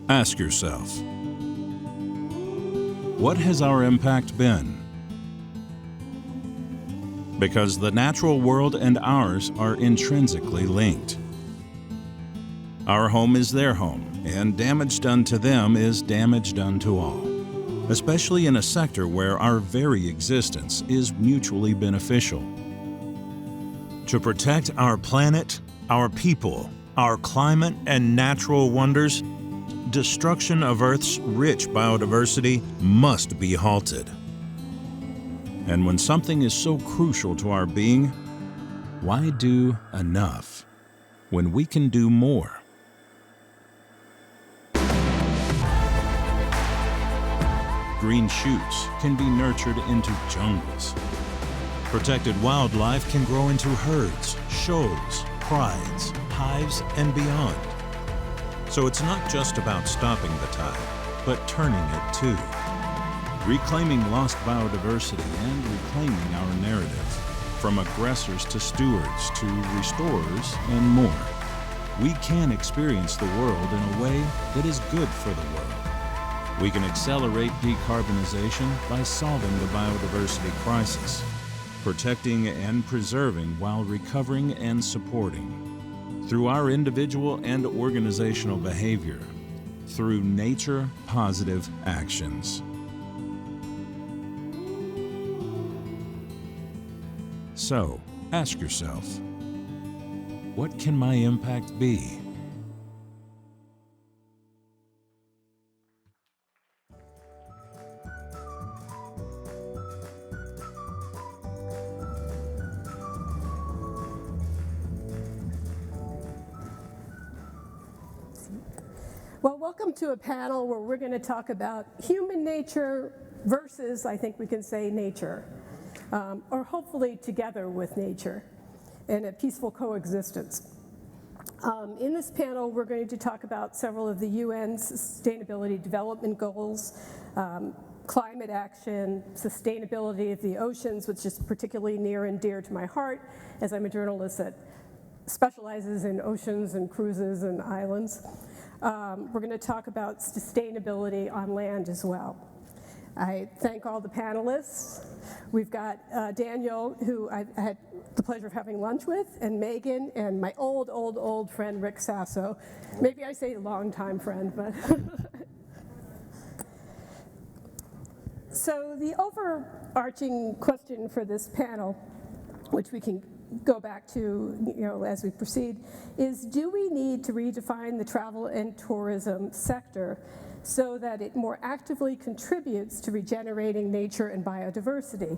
Ask yourself, what has our impact been? Because the natural world and ours are intrinsically linked. Our home is their home, and damage done to them is damage done to all, especially in a sector where our very existence is mutually beneficial. To protect our planet, our people, our climate, and natural wonders, destruction of Earth's rich biodiversity must be halted. And when something is so crucial to our being, why do enough when we can do more? Green shoots can be nurtured into jungles. Protected wildlife can grow into herds, shoals, prides, hives, and beyond. So it's not just about stopping the tide, but turning it too. Reclaiming lost biodiversity and reclaiming our narrative, from aggressors to stewards to restorers and more. We can experience the world in a way that is good for the world. We can accelerate decarbonization by solving the biodiversity crisis, protecting and preserving while recovering and supporting, through our individual and organizational behavior, through nature-positive actions. So, ask yourself, what can my impact be? Well, welcome to a panel where we're going to talk about human nature versus, I think we can say, nature, or hopefully together with nature in a peaceful coexistence. In this panel, we're going to talk about several of the UN Sustainability Development Goals, climate action, sustainability of the oceans, which is particularly near and dear to my heart, as I'm a journalist that specializes in oceans and cruises and islands. We're going to talk about sustainability on land as well. I thank all the panelists. We've got Daniel, who I had the pleasure of having lunch with, and Megan, and my old friend Rick Sasso. Maybe I say long-time friend, but. So the overarching question for this panel, which we can go back to, as we proceed, is do we need to redefine the travel and tourism sector so that it more actively contributes to regenerating nature and biodiversity?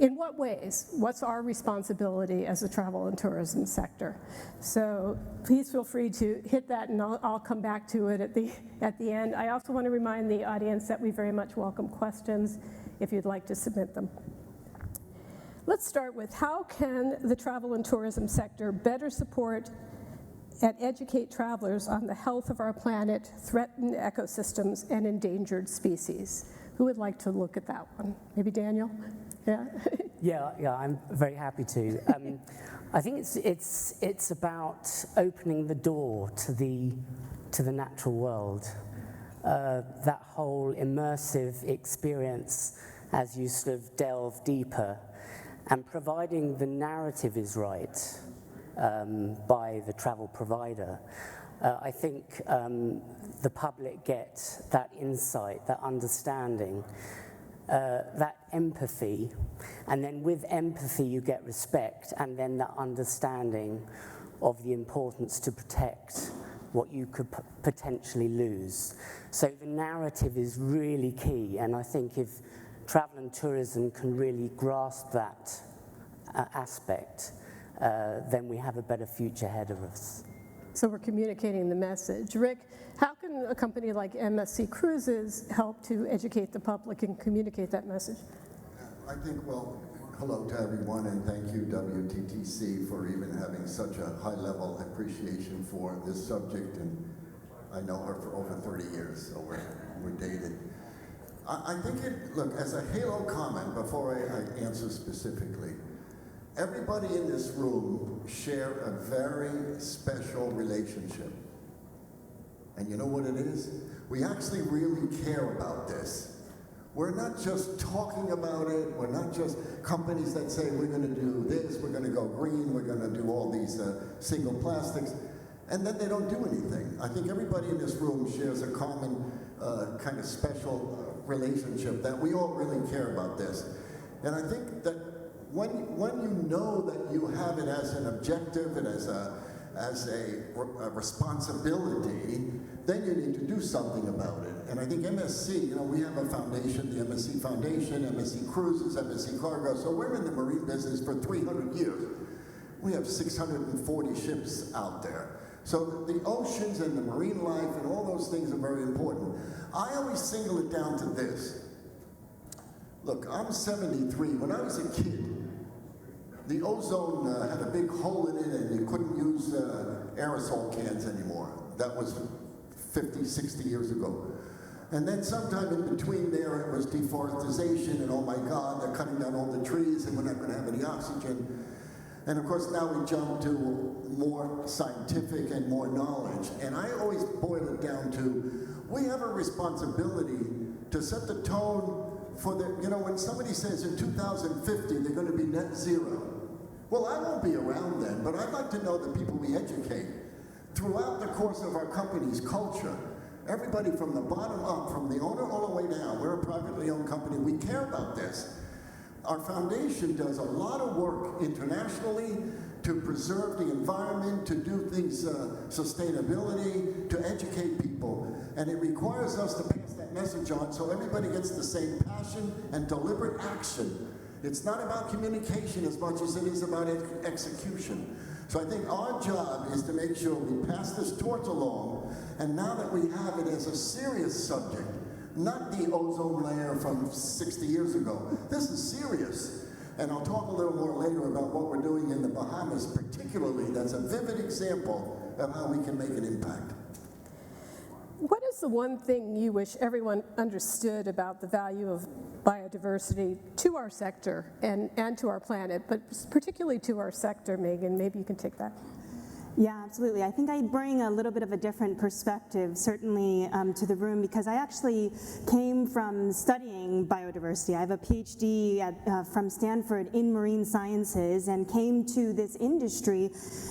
In what ways? What's our responsibility as a travel and tourism sector? So please feel free to hit that, and I'll come back to it at the end. I also want to remind the audience that we very much welcome questions if you'd like to submit them. Let's start with how can the travel and tourism sector better support and educate travelers on the health of our planet, threatened ecosystems, and endangered species? Who would like to look at that one? Maybe Daniel? Yeah? Yeah, I'm very happy to. I think it's about opening the door to the natural world. That whole immersive experience as you sort of delve deeper, and providing the narrative is right by the travel provider. I think the public get that insight, that understanding, that empathy, and then with empathy you get respect, and then that understanding of the importance to protect what you could potentially lose. So the narrative is really key, and I think if travel and tourism can really grasp that aspect, then we have a better future ahead of us. So we're communicating the message. Rick, how can a company like MSC Cruises help to educate the public and communicate that message? I think, well, hello to everyone, and thank you, WTTC, for even having such a high-level appreciation for this subject. And I know her for over 30 years, so we're dated. I think look, as a halo comment, before I answer specifically, everybody in this room share a very special relationship And you know what it is? We actually really care about this. We're not just talking about it. We're not just companies that say we're going to do this, we're going to go green, we're going to do all these single plastics, and then they don't do anything. I think everybody in this room shares a common kind of special relationship that we all really care about this. And I think that when you know that you have it as an objective and as a responsibility, then you need to do something about it. And I think MSC, we have a foundation, the MSC Foundation, MSC Cruises, MSC Cargo, so we're in the marine business for 300 years. We have 640 ships out there. So the oceans and the marine life and all those things are very important. I always single it down to this. Look, I'm 73. When I was a kid, the ozone had a big hole in it and you couldn't use aerosol cans anymore. That was 50, 60 years ago. And then sometime in between there, it was deforestation, and oh my God, they're cutting down all the trees and we're not going to have any oxygen. And of course, now we jump to more scientific and more knowledge. And I always boil it down to, we have a responsibility to set the tone for the, when somebody says in 2050, they're going to be net zero. Well, I won't be around then, but I'd like to know the people we educate. Throughout the course of our company's culture, everybody from the bottom up, from the owner all the way down, we're a privately owned company, we care about this. Our foundation does a lot of work internationally to preserve the environment, to do things, sustainability, to educate people. And it requires us to pass that message on so everybody gets the same passion and deliberate action. It's not about communication as much as it is about execution. So I think our job is to make sure we pass this torch along, and now that we have it as a serious subject, not the ozone layer from 60 years ago. This is serious. And I'll talk a little more later about what we're doing in the Bahamas particularly. That's a vivid example of how we can make an impact. What is the one thing you wish everyone understood about the value of biodiversity to our sector and to our planet, but particularly to our sector? Megan, maybe you can take that. Yeah, absolutely. I think I bring a little bit of a different perspective, certainly to the room, because I actually came from studying biodiversity. I have a PhD from Stanford in marine sciences and came to this industry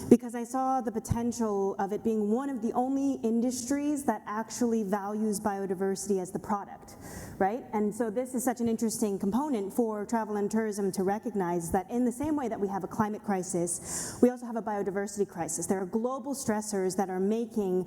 because I saw the potential of it being one of the only industries that actually values biodiversity as the product, right? And so this is such an interesting component for travel and tourism to recognize that in the same way that we have a climate crisis, we also have a biodiversity crisis. There are global stressors that are making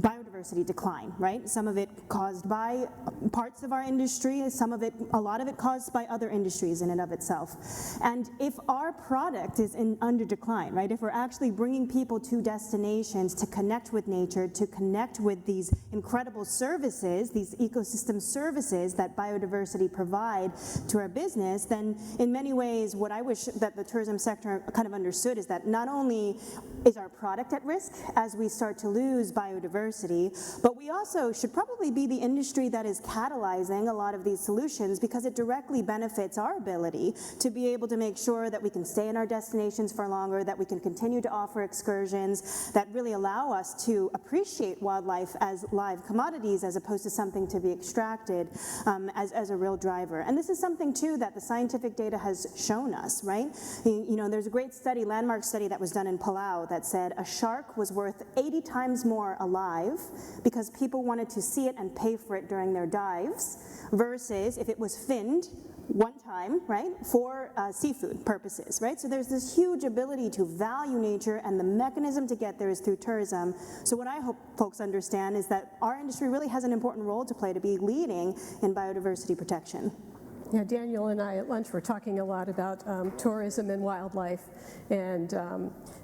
biodiversity decline, right? Some of it caused by parts of our industry, a lot of it caused by other industries in and of itself. And if our product is under decline, right? If we're actually bringing people to destinations to connect with nature, to connect with these incredible services, these ecosystem services that biodiversity provide to our business, then in many ways, what I wish that the tourism sector kind of understood is that not only is our product at risk as we start to lose biodiversity, but we also should probably be the industry that is catalyzing a lot of these solutions because it directly benefits our ability to be able to make sure that we can stay in our destinations for longer, that we can continue to offer excursions that really allow us to appreciate wildlife as live commodities as opposed to something to be extracted as a real driver. And this is something too that the scientific data has shown us, right? There's a great study, landmark study that was done in Palau that said a shark was worth 80 times more alive because people wanted to see it and pay for it during their dives versus if it was finned one time, right, for seafood purposes, right? So there's this huge ability to value nature, and the mechanism to get there is through tourism. So what I hope folks understand is that our industry really has an important role to play to be leading in biodiversity protection. Yeah, Daniel and I at lunch were talking a lot about tourism and wildlife, and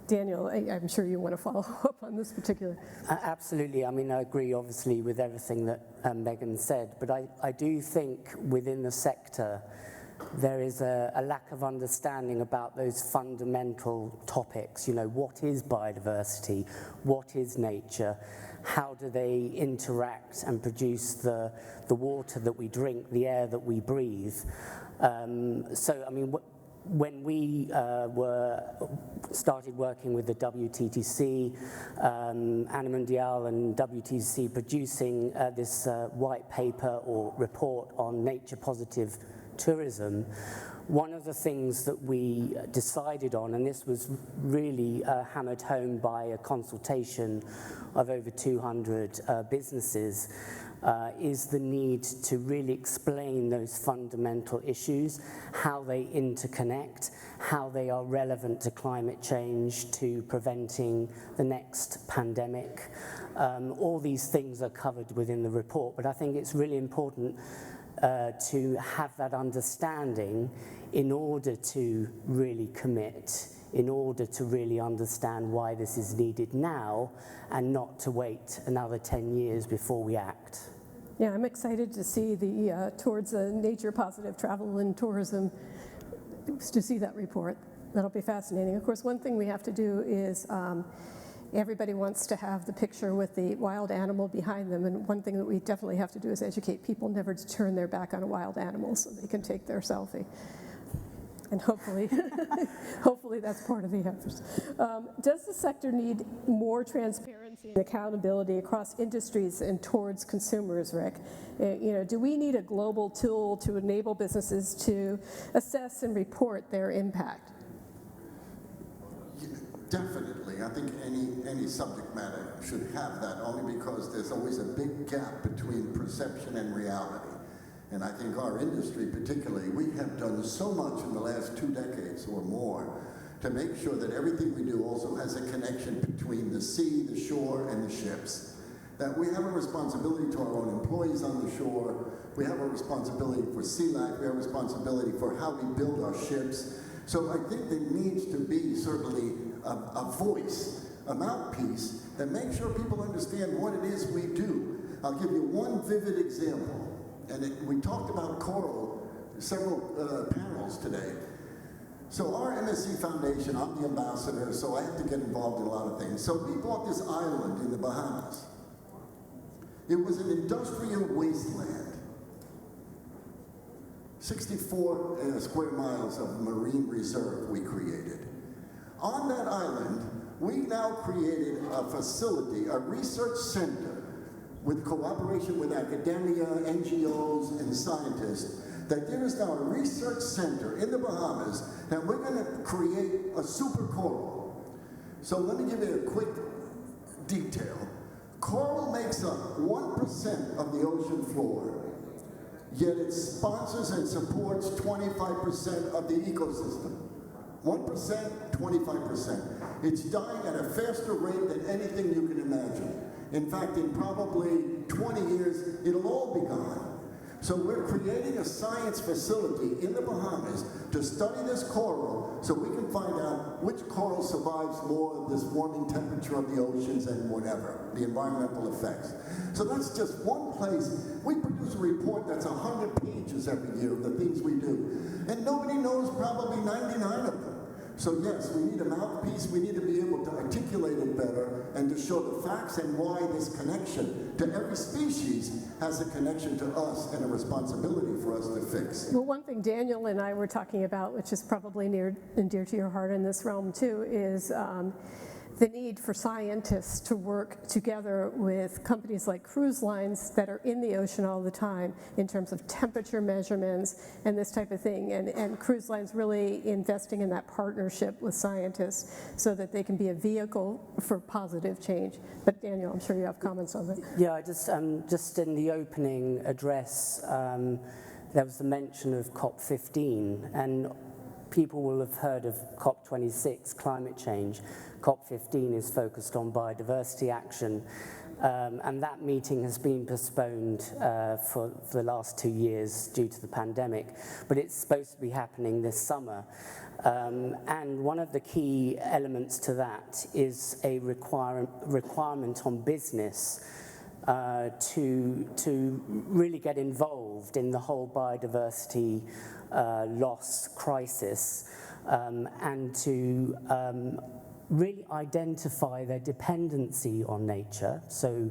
Daniel, I'm sure you want to follow up on this particular. Absolutely. I mean, I agree, obviously, with everything that Megan said, but I do think within the sector there is a lack of understanding about those fundamental topics. What is biodiversity? What is nature? How do they interact and produce the water that we drink, the air that we breathe? So, I mean, when we started working with the WTTC, Anna Mundial and WTTC producing this white paper or report on nature-positive tourism, one of the things that we decided on, and this was really hammered home by a consultation of over 200 businesses, is the need to really explain those fundamental issues, how they interconnect, how they are relevant to climate change, to preventing the next pandemic. All these things are covered within the report, but I think it's really important to have that understanding in order to really commit, in order to really understand why this is needed now and not to wait another 10 years before we act. Yeah, I'm excited to see the towards nature positive travel and tourism, to see that report. That'll be fascinating. Of course, one thing we have to do is everybody wants to have the picture with the wild animal behind them, and one thing that we definitely have to do is educate people never to turn their back on a wild animal so they can take their selfie. And hopefully, hopefully that's part of the efforts. Does the sector need more transparency and accountability across industries and towards consumers, Rick? Do we need a global tool to enable businesses to assess and report their impact? Definitely. I think any subject matter should have that, only because there's always a big gap between perception and reality. And I think our industry particularly, we have done so much in the last 2 decades or more to make sure that everything we do also has a connection between the sea, the shore, and the ships. That we have a responsibility to our own employees on the shore, we have a responsibility for sea life, we have a responsibility for how we build our ships. So I think there needs to be certainly a voice, a mouthpiece that makes sure people understand what it is we do. I'll give you one vivid example. And we talked about coral, several panels today. So our MSC Foundation, I'm the ambassador, so I have to get involved in a lot of things. So we bought this island in the Bahamas. It was an industrial wasteland. 64 square miles of marine reserve we created. On that island, we now created a facility, a research center, with cooperation with academia, NGOs, and scientists, that there is now a research center in the Bahamas that we're going to create a super coral. So let me give you a quick detail. Coral makes up 1% of the ocean floor, yet it sponsors and supports 25% of the ecosystem. 1%, 25%. It's dying at a faster rate than anything you can imagine. In fact, in probably 20 years, it'll all be gone. So we're creating a science facility in the Bahamas to study this coral so we can find out which coral survives more of this warming temperature of the oceans and whatever, the environmental effects. So that's just one place. We produce a report that's 100 pages every year of the things we do. And nobody knows probably 99 of them. So yes, we need a mouthpiece, we need to be able to articulate it better and to show the facts and why this connection to every species has a connection to us and a responsibility for us to fix. Well, one thing Daniel and I were talking about, which is probably near and dear to your heart in this realm too, is the need for scientists to work together with companies like cruise lines that are in the ocean all the time in terms of temperature measurements and this type of thing, and cruise lines really investing in that partnership with scientists so that they can be a vehicle for positive change. But Daniel, I'm sure you have comments on that. Yeah, I just in the opening address, there was the mention of COP15, and people will have heard of COP26, climate change. COP15 is focused on biodiversity action, and that meeting has been postponed for the last 2 years due to the pandemic, but it's supposed to be happening this summer. And one of the key elements to that is a requirement on business to really get involved in the whole biodiversity loss crisis, and to really identify their dependency on nature. So,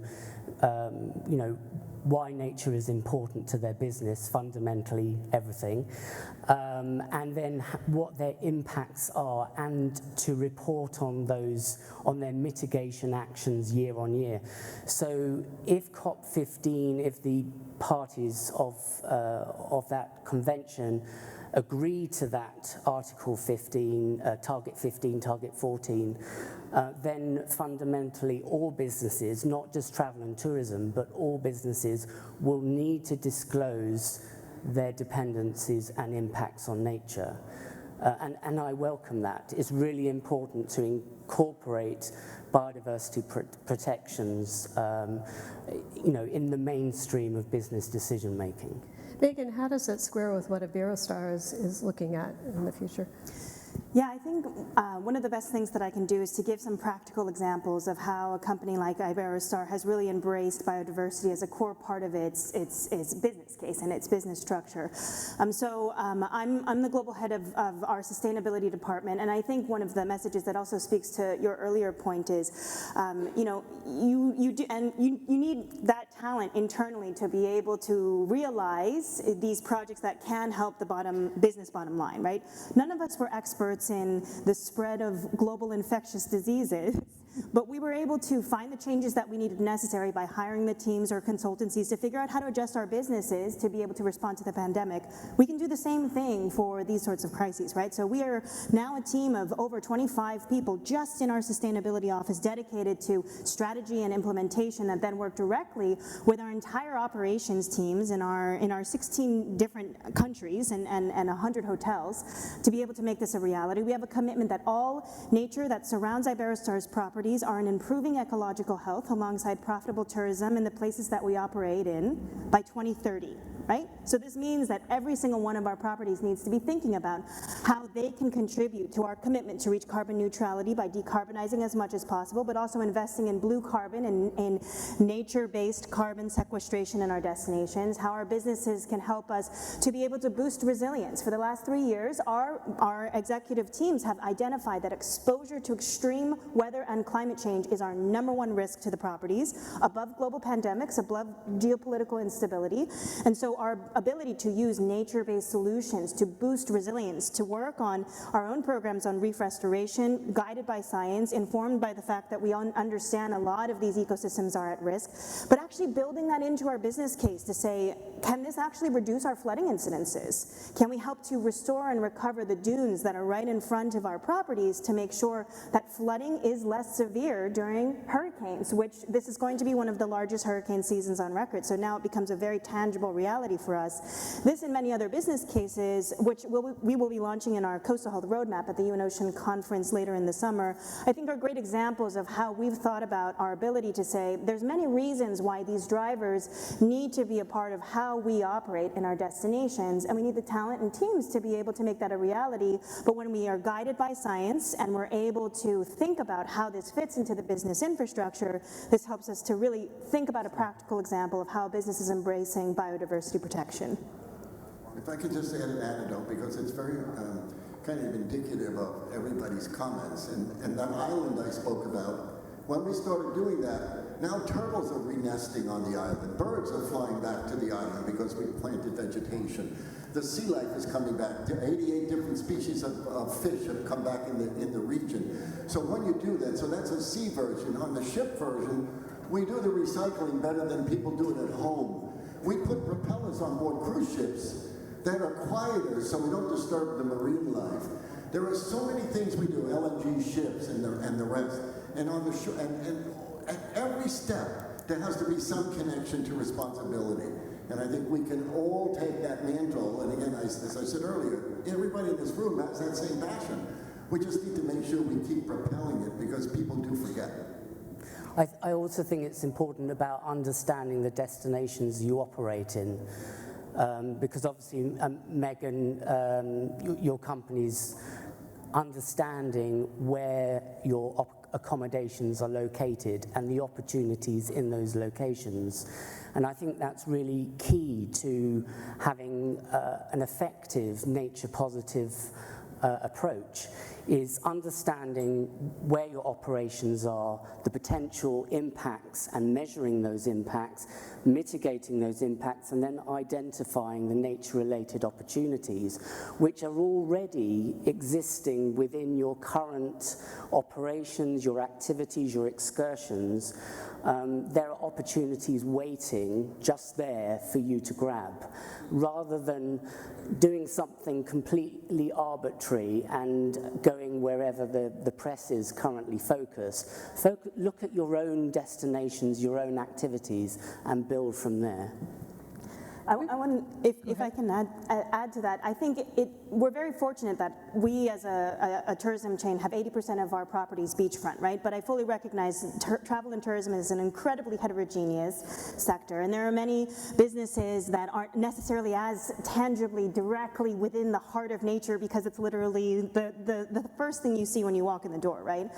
why nature is important to their business, fundamentally everything, and then what their impacts are, and to report on those, on their mitigation actions year on year. So if COP15, if the parties of that convention agree to that Article 15, Target 15, Target 14, then fundamentally all businesses, not just travel and tourism, but all businesses will need to disclose their dependencies and impacts on nature. And I welcome that. It's really important to incorporate biodiversity protections in the mainstream of business decision making. Megan, how does that square with what Iberostar is looking at in the future? Yeah, I think one of the best things that I can do is to give some practical examples of how a company like Iberostar has really embraced biodiversity as a core part of its business case and its business structure. I'm the global head of our sustainability department, and I think one of the messages that also speaks to your earlier point is, you need that talent internally to be able to realize these projects that can help the business bottom line, right? None of us were experts in the spread of global infectious diseases, but we were able to find the changes that we needed necessary by hiring the teams or consultancies to figure out how to adjust our businesses to be able to respond to the pandemic. We can do the same thing for these sorts of crises, right? So we are now a team of over 25 people just in our sustainability office dedicated to strategy and implementation that then work directly with our entire operations teams in our 16 different countries and 100 hotels to be able to make this a reality. We have a commitment that all nature that surrounds Iberostar's properties are in improving ecological health alongside profitable tourism in the places that we operate in by 2030, right? So this means that every single one of our properties needs to be thinking about how they can contribute to our commitment to reach carbon neutrality by decarbonizing as much as possible, but also investing in blue carbon and in nature-based carbon sequestration in our destinations, how our businesses can help us to be able to boost resilience. For the last 3 years, our executive teams have identified that exposure to extreme weather and climate change is our #1 risk to the properties, above global pandemics, above geopolitical instability. And so our ability to use nature-based solutions to boost resilience, to work on our own programs on reef restoration, guided by science, informed by the fact that we understand a lot of these ecosystems are at risk, but actually building that into our business case to say, can this actually reduce our flooding incidences? Can we help to restore and recover the dunes that are right in front of our properties to make sure that flooding is less severe during hurricanes, which this is going to be one of the largest hurricane seasons on record. So now it becomes a very tangible reality for us. This and many other business cases, which we will be launching in our Coastal Health Roadmap at the UN Ocean Conference later in the summer, I think are great examples of how we've thought about our ability to say there's many reasons why these drivers need to be a part of how we operate in our destinations, and we need the talent and teams to be able to make that a reality. But when we are guided by science and we're able to think about how this fits into the business infrastructure, this helps us to really think about a practical example of how a business is embracing biodiversity protection. If I could just add an anecdote, because it's very kind of indicative of everybody's comments. And that island I spoke about, when we started doing that, now turtles are re-nesting on the island. Birds are flying back to the island because we planted vegetation. The sea life is coming back. 88 different species of fish have come back in the region. So when you do that, so that's a sea version. On the ship version, we do the recycling better than people do it at home. We put propellers on board cruise ships that are quieter so we don't disturb the marine life. There are so many things we do, LNG ships and the rest. And on the shore, and at every step, there has to be some connection to responsibility. And I think we can all take that mantle, and again, as I said earlier, everybody in this room has that same passion. We just need to make sure we keep propelling it because people do forget. I also think it's important about understanding the destinations you operate in. Because obviously, Megan, your company's understanding where your accommodations are located and the opportunities in those locations. And I think that's really key to having an effective nature-positive approach is understanding where your operations are, the potential impacts and measuring those impacts, mitigating those impacts, and then identifying the nature-related opportunities which are already existing within your current operations, your activities, your excursions. There are opportunities waiting just there for you to grab, rather than doing something completely arbitrary and going wherever the press is currently focused. Look at your own destinations, your own activities, and build from there. I want, if I can add to that, I think we're very fortunate that we as a tourism chain have 80% of our properties beachfront, right? But I fully recognize travel and tourism is an incredibly heterogeneous sector, and there are many businesses that aren't necessarily as tangibly, directly within the heart of nature because it's literally the first thing you see when you walk in the door, right?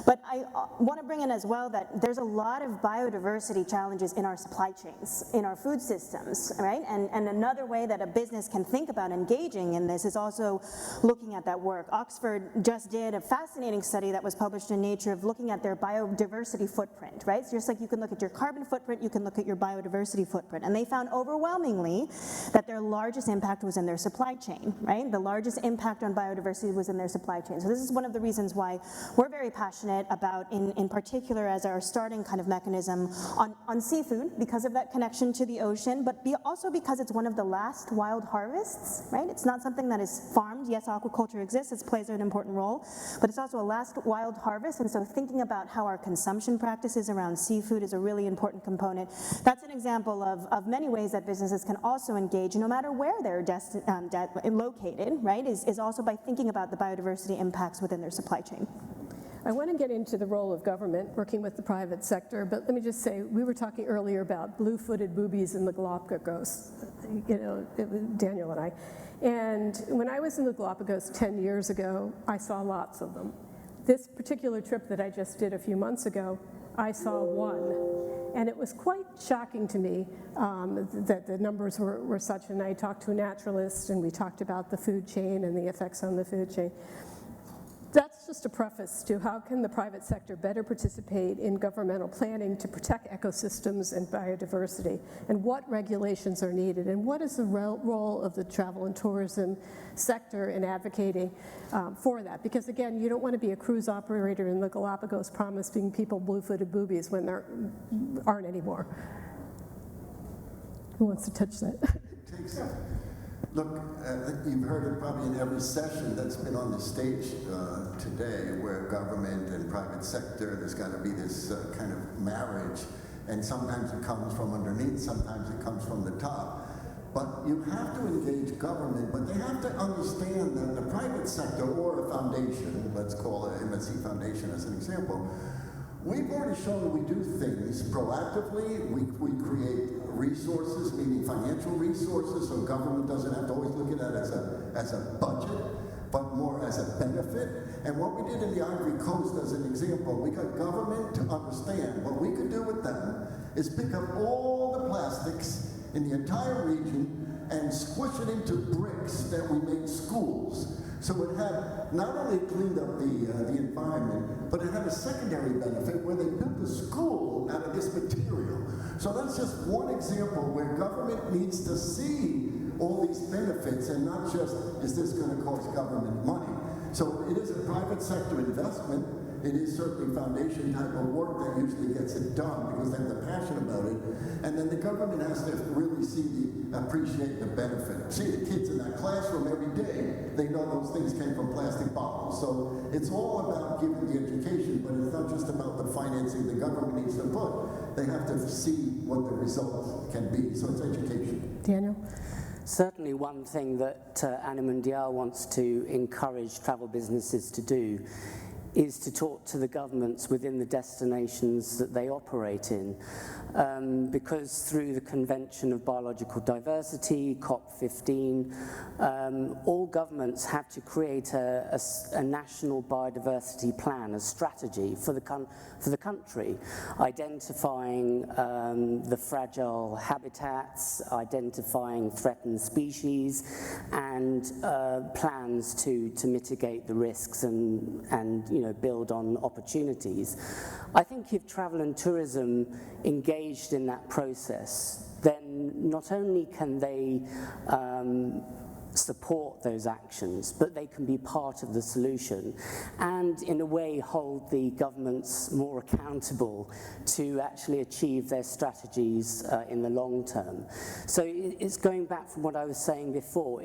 But I want to bring in as well that there's a lot of biodiversity challenges in our supply chains, in our food systems, right? And another way that a business can think about engaging in this is also looking at that work. Oxford just did a fascinating study that was published in Nature of looking at their biodiversity footprint, right? So just like you can look at your carbon footprint, you can look at your biodiversity footprint. And they found overwhelmingly that their largest impact was in their supply chain, right? The largest impact on biodiversity was in their supply chain. So this is one of the reasons why we're very passionate about, in particular as our starting kind of mechanism on seafood, because of that connection to the ocean, but also because it's one of the last wild harvests, right? It's not something that is farmed. Yes, aquaculture exists, it plays an important role, but it's also a last wild harvest, and so thinking about how our consumption practices around seafood is a really important component. That's an example of many ways that businesses can also engage, no matter where they're located, right, is also by thinking about the biodiversity impacts within their supply chain. I want to get into the role of government working with the private sector, but let me just say, we were talking earlier about blue-footed boobies in the Galapagos, you know, it was Daniel and I. And when I was in the Galapagos 10 years ago, I saw lots of them. This particular trip that I just did a few months ago, I saw one. And it was quite shocking to me that the numbers were such, and I talked to a naturalist, and we talked about the food chain and the effects on the food chain. That's just a preface to how can the private sector better participate in governmental planning to protect ecosystems and biodiversity, and what regulations are needed, and what is the role of the travel and tourism sector in advocating for that. Because again, you don't want to be a cruise operator in the Galapagos promising people blue-footed boobies when there aren't any more. Who wants to touch that? Look, you've heard it probably in every session that's been on the stage today, where government and private sector, there's got to be this kind of marriage, and sometimes it comes from underneath, sometimes it comes from the top. But you have to engage government, but they have to understand that the private sector or a foundation, let's call it MSC Foundation as an example, we've already shown that we do things proactively. We create resources, meaning financial resources, so government doesn't have to always look at it as a budget, but more as a benefit. And what we did in the Ivory Coast as an example, we got government to understand what we could do with them is pick up all the plastics in the entire region and squish it into bricks that we make schools. So it had not only cleaned up the environment, but it had a secondary benefit where they built a school out of this material. So that's just one example where government needs to see all these benefits and not just, is this going to cost government money? So it is a private sector investment. It is certainly foundation type of work that usually gets it done because they have the passion about it. And then the government has to really appreciate the benefit. See the kids in that classroom every day, they know those things came from plastic bottles. So it's all about giving the education, but it's not just about the financing the government needs to put. They have to see what the results can be. So it's education. Daniel? Certainly one thing that Anna Mundial wants to encourage travel businesses to do is to talk to the governments within the destinations that they operate in. Because through the Convention of Biological Diversity, COP15, all governments have to create a national biodiversity plan, a strategy for the country, identifying the fragile habitats, identifying threatened species, and plans to mitigate the risks and build on opportunities. I think if travel and tourism engaged in that process, then not only can they support those actions, but they can be part of the solution and in a way hold the governments more accountable to actually achieve their strategies in the long term. So it's going back from what I was saying before,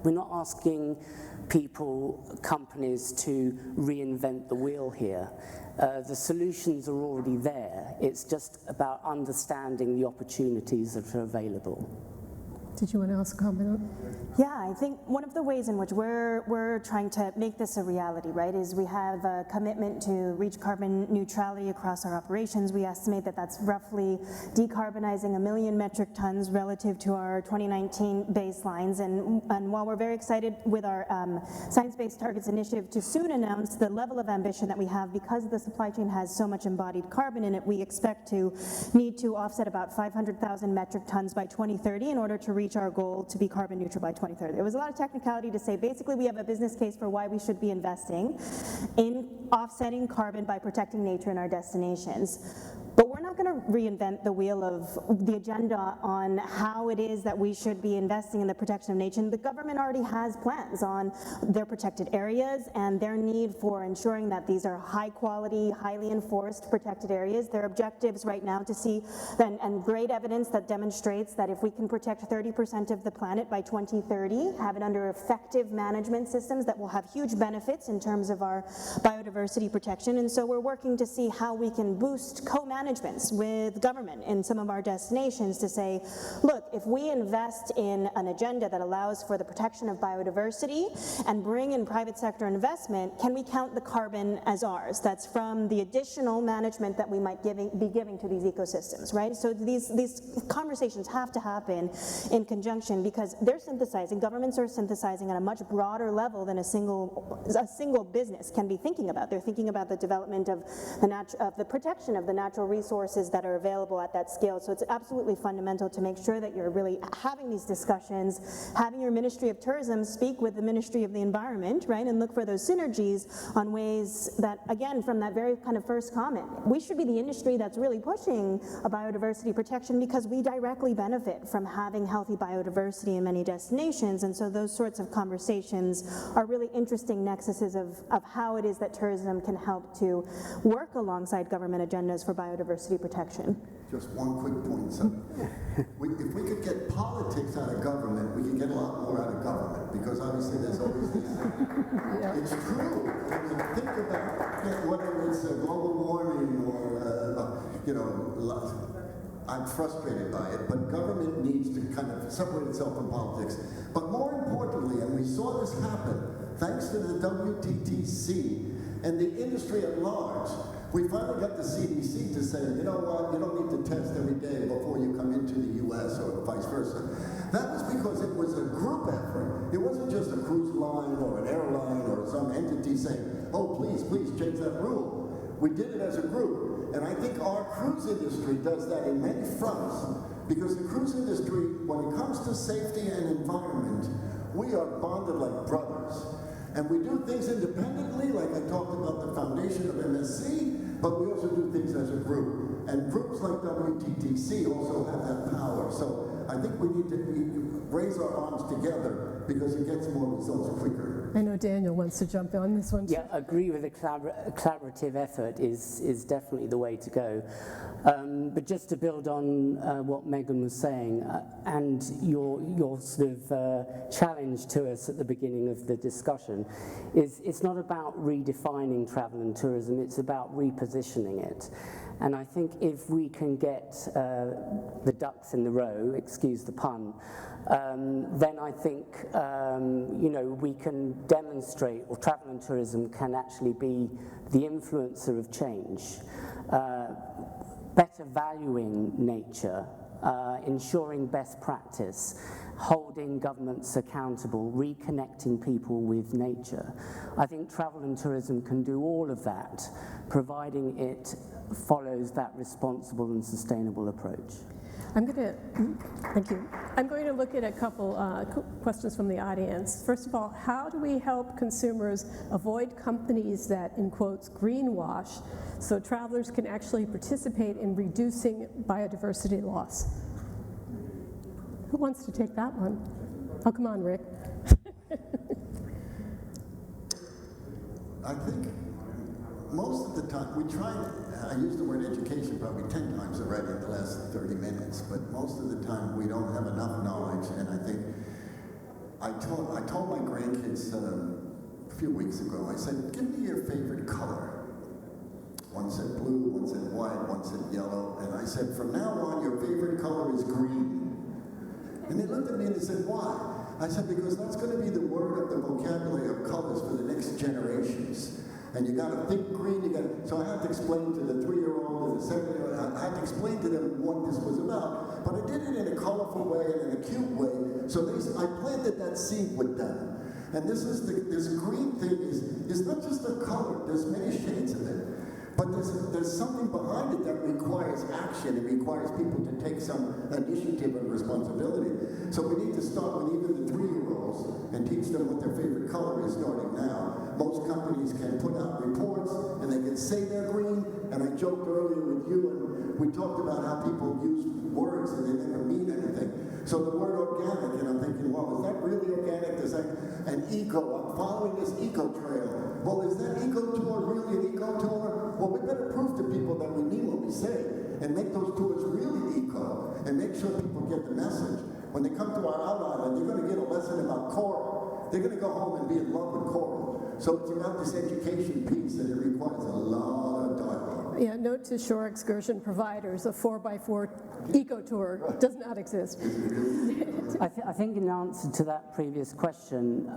we're not asking people, companies to reinvent the wheel here. The solutions are already there. It's just about understanding the opportunities that are available. Did you want to ask a comment? Yeah, I think one of the ways in which we're trying to make this a reality, right, is we have a commitment to reach carbon neutrality across our operations. We estimate that that's roughly decarbonizing 1 million metric tons relative to our 2019 baselines. And while we're very excited with our Science-Based Targets Initiative to soon announce the level of ambition that we have, because the supply chain has so much embodied carbon in it, we expect to need to offset about 500,000 metric tons by 2030 in order to reach our goal to be carbon neutral by 2030. There was a lot of technicality to say basically we have a business case for why we should be investing in offsetting carbon by protecting nature in our destinations. But we're not going to reinvent the wheel of the agenda on how it is that we should be investing in the protection of nature. The government already has plans on their protected areas and their need for ensuring that these are high quality, highly enforced protected areas. Their objectives right now to see, and great evidence that demonstrates that if we can protect 30% of the planet by 2030, have it under effective management systems that will have huge benefits in terms of our biodiversity protection. And so we're working to see how we can boost co-managements with government in some of our destinations to say, look, if we invest in an agenda that allows for the protection of biodiversity and bring in private sector investment, can we count the carbon as ours? That's from the additional management that we might be giving to these ecosystems, right? So these conversations have to happen in conjunction because they're synthesizing, governments are synthesizing on a much broader level than a single business can be thinking about. They're thinking about the development of the protection of the natural resources that are available at that scale. So it's absolutely fundamental to make sure that you're really having these discussions, having your Ministry of Tourism speak with the Ministry of the Environment, right, and look for those synergies on ways that, again, from that very kind of first comment, we should be the industry that's really pushing a biodiversity protection because we directly benefit from having healthy biodiversity in many destinations. And so those sorts of conversations are really interesting nexuses of how it is that tourism can help to work alongside government agendas for biodiversity protection. Just one quick point, Senator. If we could get politics out of government, we can get a lot more out of government, because obviously there's always this. Yeah. It's true. I mean, think about whether it's global warming or, I'm frustrated by it, but government needs to kind of separate itself from politics. But more importantly, and we saw this happen, thanks to the WTTC and the industry at large, we finally got the CDC to say, you know what, you don't need to test every day before you come into the US or vice versa. That was because it was a group effort. It wasn't just a cruise line or an airline or some entity saying, oh, please change that rule. We did it as a group. And I think our cruise industry does that in many fronts, because the cruise industry, when it comes to safety and environment, we are bonded like brothers. And we do things independently, like I talked about the foundation of MSC, but we also do things as a group. And groups like WTTC also have that power. So I think we need to raise our arms together because it gets more results quicker. I know Daniel wants to jump on this one too. Yeah, agree with the collaborative effort is definitely the way to go. But just to build on what Megan was saying, and your sort of challenge to us at the beginning of the discussion, is it's not about redefining travel and tourism, it's about repositioning it. And I think if we can get the ducks in the row, excuse the pun, then I think we can demonstrate, or travel and tourism can actually be the influencer of change, better valuing nature, ensuring best practice, holding governments accountable, reconnecting people with nature. I think travel and tourism can do all of that, providing it follows that responsible and sustainable approach. Thank you. I'm going to look at a couple questions from the audience. First of all, how do we help consumers avoid companies that, in quotes, greenwash, so travelers can actually participate in reducing biodiversity loss? Who wants to take that one? Oh, come on, Rick. I think most of the time, I use the word education probably 10 times already in the last 30 minutes, but most of the time we don't have enough knowledge, and I think, I told my grandkids a few weeks ago, I said, give me your favorite color. One said blue, one said white, one said yellow, and I said, from now on, your favorite color is green. And they looked at me and they said, why? I said, because that's going to be the word of the vocabulary of colors for the next generations. And you got to think green, so I had to explain to the 3-year-old and the 7-year-old, I had to explain to them what this was about. But I did it in a colorful way and in a cute way, so I planted that seed with them. And this green thing is not just a color, there's many shades of it. But there's something behind it that requires action. It requires people to take some initiative and responsibility. So we need to start with even the 3-year-olds and teach them what their favorite color is starting now. Most companies can put out reports and they can say they're green. And I joked earlier with you, and we talked about how people use words and they never mean anything. So the word organic, and I'm thinking, well, is that really organic? Is that an eco? I'm following this eco trail. Well, is that eco tour really an eco tour? Well, we better prove to people that we mean what we say and make those tours really eco and make sure people get the message. When they come to our island, they're going to get a lesson about coral. They're going to go home and be in love with coral. So it's about this education piece, and it requires a lot of dialogue. Yeah, note to shore excursion providers, a 4x4 eco tour does not exist. I think in answer to that previous question,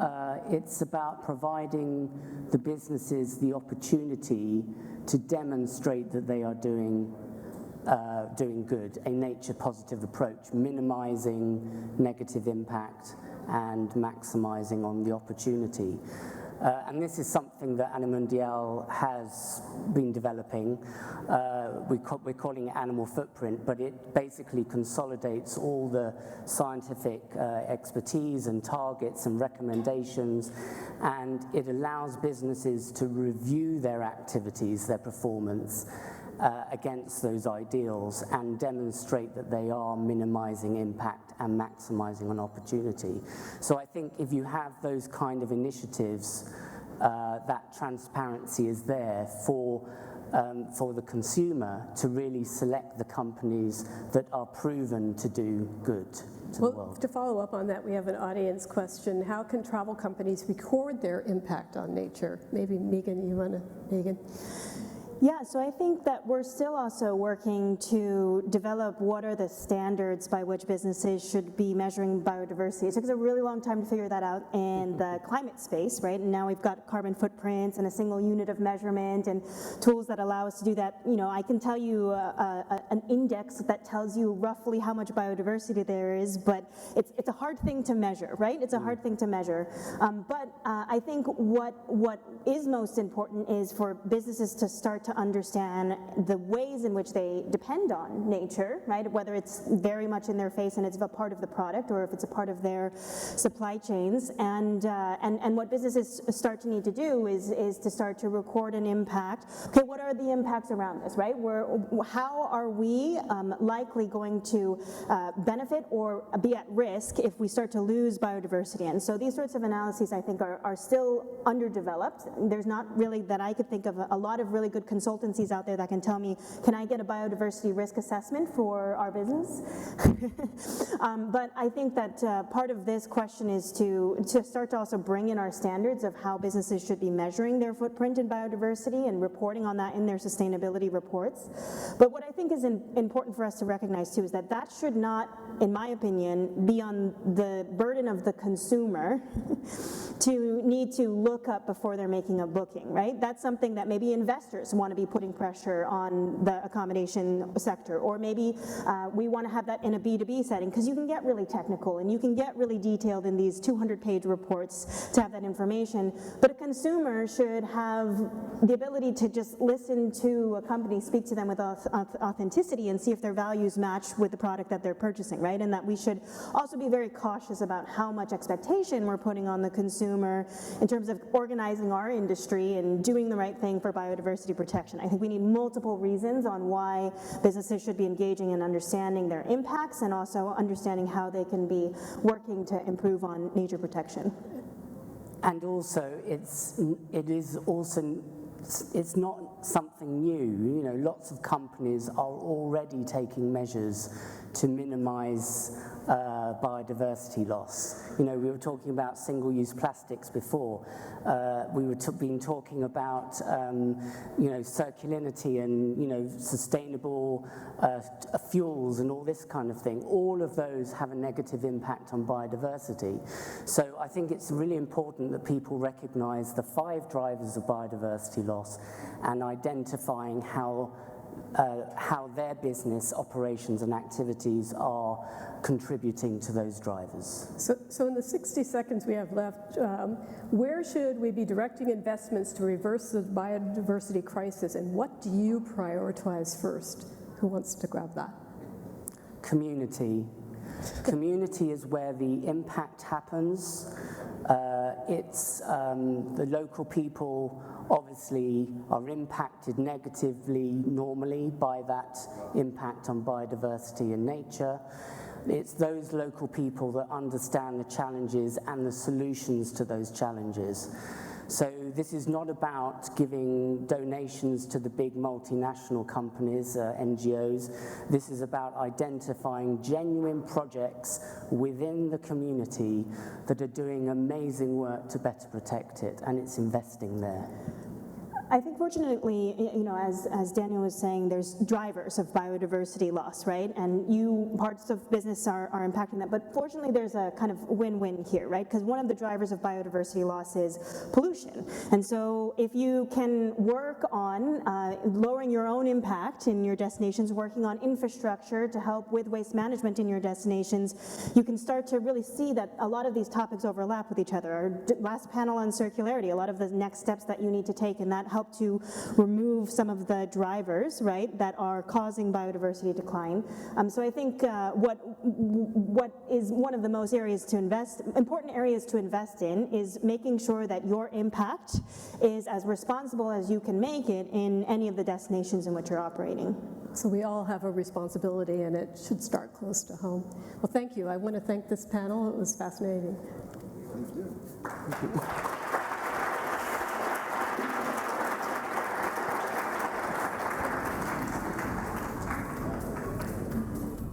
it's about providing the businesses the opportunity to demonstrate that they are doing good, a nature-positive approach, minimizing negative impact and maximizing on the opportunity. And this is something that Animundial has been developing. We're calling it Animal Footprint, but it basically consolidates all the scientific expertise and targets and recommendations, and it allows businesses to review their activities, their performance, against those ideals and demonstrate that they are minimizing impact and maximizing an opportunity. So I think if you have those kind of initiatives, that transparency is there for the consumer to really select the companies that are proven to do good to the world. To follow up on that, we have an audience question. How can travel companies record their impact on nature? Maybe Megan, you want to, Megan? Yeah, so I think that we're still also working to develop what are the standards by which businesses should be measuring biodiversity. It took us a really long time to figure that out in the climate space, right? And now we've got carbon footprints and a single unit of measurement and tools that allow us to do that. You know, I can tell you an index that tells you roughly how much biodiversity there is, but it's a hard thing to measure, right? It's a hard thing to measure. But I think what is most important is for businesses to start to understand the ways in which they depend on nature, right? Whether it's very much in their face and it's a part of the product, or if it's a part of their supply chains. And what businesses start to need to do is to start to record an impact. Okay, what are the impacts around this, right? How are we likely going to benefit or be at risk if we start to lose biodiversity? And so these sorts of analyses, I think, are still underdeveloped. There's not really, that I could think of, a lot of really good consultancies out there that can tell me, can I get a biodiversity risk assessment for our business? But I think that part of this question is to start to also bring in our standards of how businesses should be measuring their footprint in biodiversity and reporting on that in their sustainability reports. But what I think is important for us to recognize too is that that should not, in my opinion, be on the burden of the consumer to need to look up before they're making a booking, right? That's something that maybe investors want to be putting pressure on the accommodation sector, or maybe we want to have that in a B2B setting, because you can get really technical and you can get really detailed in these 200-page reports to have that information, but a consumer should have the ability to just listen to a company speak to them with authenticity and see if their values match with the product that they're purchasing, right? And that we should also be very cautious about how much expectation we're putting on the consumer in terms of organizing our industry and doing the right thing for biodiversity protection. I think we need multiple reasons on why businesses should be engaging in understanding their impacts and also understanding how they can be working to improve on nature protection. And also, it's not something new. You know, lots of companies are already taking measures to minimize biodiversity loss. You know, we were talking about single-use plastics before. We were been talking about, you know, circularity and, you know, sustainable fuels and all this kind of thing. All of those have a negative impact on biodiversity. So I think it's really important that people recognize the 5 drivers of biodiversity loss and identifying how their business operations and activities are contributing to those drivers. So in the 60 seconds we have left, where should we be directing investments to reverse the biodiversity crisis, and what do you prioritize first? Who wants to grab that? Community. Community is where the impact happens. It's the local people obviously are impacted negatively normally by that impact on biodiversity and nature. It's those local people that understand the challenges and the solutions to those challenges. So this is not about giving donations to the big multinational companies, NGOs. This is about identifying genuine projects within the community that are doing amazing work to better protect it, and it's investing there. I think fortunately, you know, as Daniel was saying, there's drivers of biodiversity loss, right? And parts of business are impacting that. But fortunately, there's a kind of win-win here, right? Because one of the drivers of biodiversity loss is pollution. And so if you can work on lowering your own impact in your destinations, working on infrastructure to help with waste management in your destinations, you can start to really see that a lot of these topics overlap with each other. Our last panel on circularity, a lot of the next steps that you need to take in that help to remove some of the drivers, right, that are causing biodiversity decline. So I think what is one of the most important areas to invest in is making sure that your impact is as responsible as you can make it in any of the destinations in which you're operating. So we all have a responsibility, and it should start close to home. Well, thank you. I want to thank this panel. It was fascinating. Thank you.